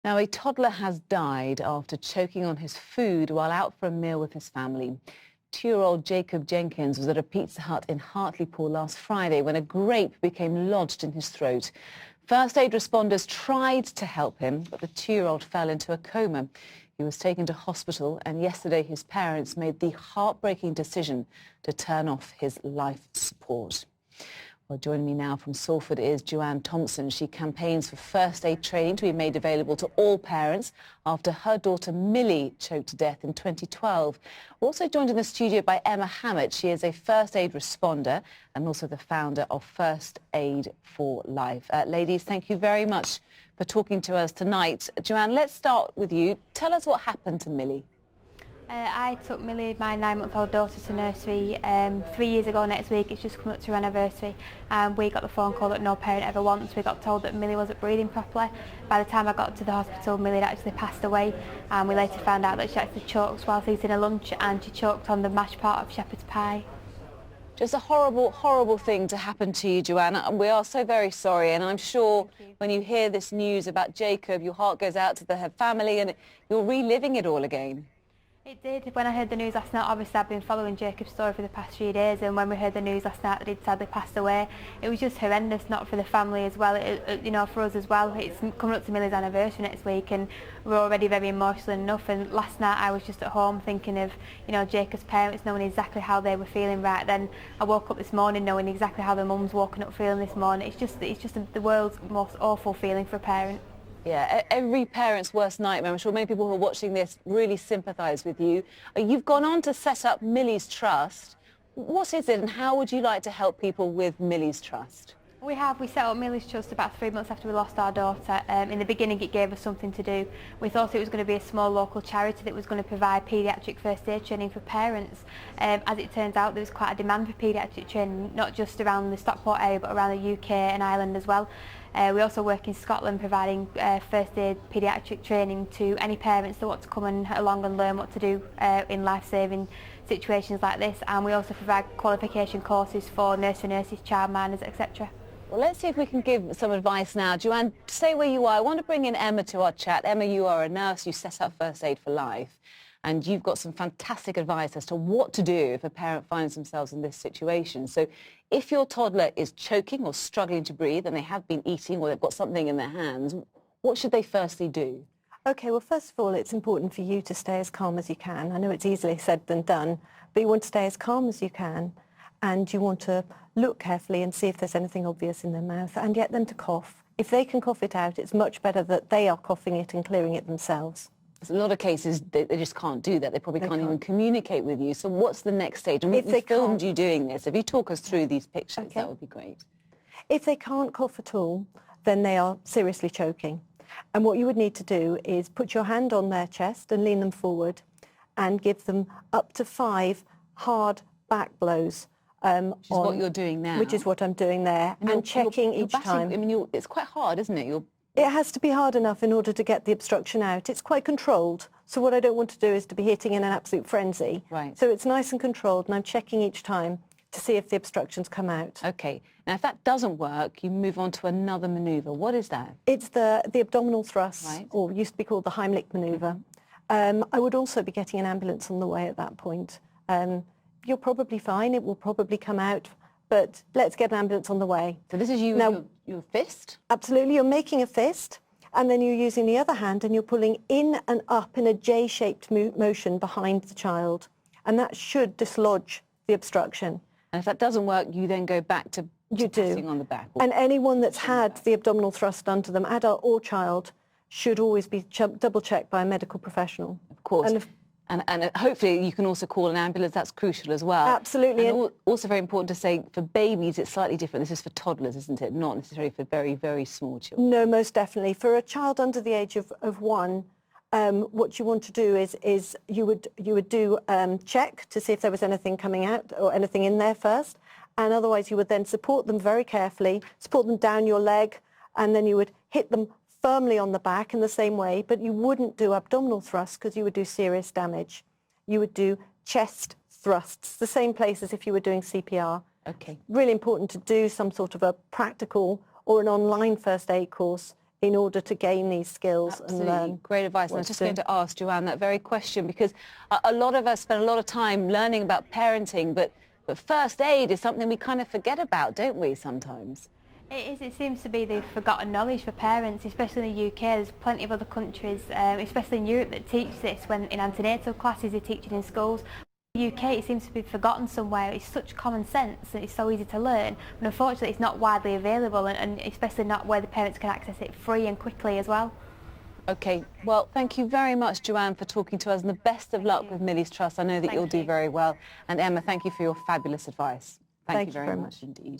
Now, a toddler has died after choking on his food while out for a meal with his family. 2-year-old Jacob Jenkins was at a Pizza Hut in Hartlepool last Friday when a grape became lodged in his throat. First aid responders tried to help him, but the 2-year-old fell into a coma. He was taken to hospital, and yesterday his parents made the heartbreaking decision to turn off his life support. Well, joining me now from Salford is Joanne Thompson. She campaigns for first aid training to be made available to all parents after her daughter Millie choked to death in 2012. We're also joined in the studio by Emma Hammett. She is a first aid responder and also the founder of First Aid for Life. Ladies, thank you very much for talking to us tonight. Joanne, let's start with you. Tell us what happened to Millie. I took Millie, my 9-month-old daughter, to nursery 3 years ago next week. It's just come up to her anniversary, and we got the phone call that no parent ever wants. We got told that Millie wasn't breathing properly. By the time I got to the hospital, Millie had actually passed away, and we later found out that she actually choked whilst eating her lunch, and she choked on the mashed part of shepherd's pie. Just a horrible, horrible thing to happen to you, Joanna. We are so very sorry, and I'm sure when you hear this news about Jacob, your heart goes out to the family and you're reliving it all again. It did. When I heard the news last night, obviously I've been following Jacob's story for the past few days, and when we heard the news last night that he'd sadly passed away, it was just horrendous, not for the family as well, for us as well. It's coming up to Millie's anniversary next week, and we're already very emotional enough, and last night I was just at home thinking of, Jacob's parents, knowing exactly how they were feeling right then. I woke up this morning knowing exactly how their mum's woken up feeling this morning. It's just the world's most awful feeling for a parent. Yeah, every parent's worst nightmare. I'm sure many people who are watching this really sympathise with you. You've gone on to set up Millie's Trust. What is it, and how would you like to help people with Millie's Trust? We set up Millie's Trust about 3 months after we lost our daughter. In the beginning it gave us something to do. We thought it was going to be a small local charity that was going to provide paediatric first aid training for parents. As it turns out, there was quite a demand for paediatric training, not just around the Stockport area but around the UK and Ireland as well. We also work in Scotland providing first aid paediatric training to any parents that want to come along and learn what to do in life-saving situations like this, and we also provide qualification courses for nurses, childminders, etc. Well, let's see if we can give some advice now. Joanne, stay where you are. I want to bring in Emma to our chat. Emma, you are a nurse. You set up First Aid for Life, and you've got some fantastic advice as to what to do if a parent finds themselves in this situation. So if your toddler is choking or struggling to breathe and they have been eating or they've got something in their hands, what should they firstly do? Okay, well, first of all, it's important for you to stay as calm as you can. I know it's easier said than done, but you want to stay as calm as you can, and you want to look carefully and see if there's anything obvious in their mouth and get them to cough. If they can cough it out, it's much better that they are coughing it and clearing it themselves. There's a lot of cases they just can't do that. They probably can't even communicate with you. So what's the next stage? And we filmed you doing this. If you talk us through these pictures, that would be great. If they can't cough at all, then they are seriously choking. And what you would need to do is put your hand on their chest and lean them forward and give them up to 5 hard back blows. Which is what you're doing now. Which is what I'm doing there, and checking each time. I mean, it's quite hard, isn't it? It has to be hard enough in order to get the obstruction out. It's quite controlled. So what I don't want to do is to be hitting in an absolute frenzy. Right. So it's nice and controlled, and I'm checking each time to see if the obstructions come out. Okay. Now, if that doesn't work, you move on to another manoeuvre. What is that? It's the abdominal thrust, right, or used to be called the Heimlich manoeuvre. I would also be getting an ambulance on the way at that point. You're probably fine. It will probably come out, but let's get an ambulance on the way. So this is you now, your fist? Absolutely. You're making a fist, and then you're using the other hand and you're pulling in and up in a J-shaped motion behind the child, and that should dislodge the obstruction. And if that doesn't work, you then go back to pressing on the back. And anyone that's had the abdominal thrust done to them, adult or child, should always be double-checked by a medical professional. Of course. And hopefully you can also call an ambulance. That's crucial as well. Absolutely. And also very important to say, for babies, it's slightly different. This is for toddlers, isn't it? Not necessarily for very, very small children. No, most definitely. For a child under the age of 1, what you want to do is you would do check to see if there was anything coming out or anything in there first. And otherwise you would then support them very carefully, support them down your leg, and then you would hit them firmly on the back in the same way, but you wouldn't do abdominal thrusts because you would do serious damage. You would do chest thrusts, the same place as if you were doing CPR. Okay. Really important to do some sort of a practical or an online first aid course in order to gain these skills Absolutely. and learn. Great advice. And I was just going to ask Joanne that very question, because a lot of us spend a lot of time learning about parenting, but first aid is something we kind of forget about, don't we, sometimes? It is. It seems to be the forgotten knowledge for parents, especially in the UK. There's plenty of other countries, especially in Europe, that teach this when in antenatal classes they're teaching in schools. In the UK, it seems to be forgotten somewhere. It's such common sense and it's so easy to learn, but unfortunately it's not widely available, and especially not where the parents can access it free and quickly as well. Okay, well, thank you very much, Joanne, for talking to us, and the best of luck with Millie's Trust. I know that you'll do very well. And Emma, thank you for your fabulous advice. Thank you very much indeed.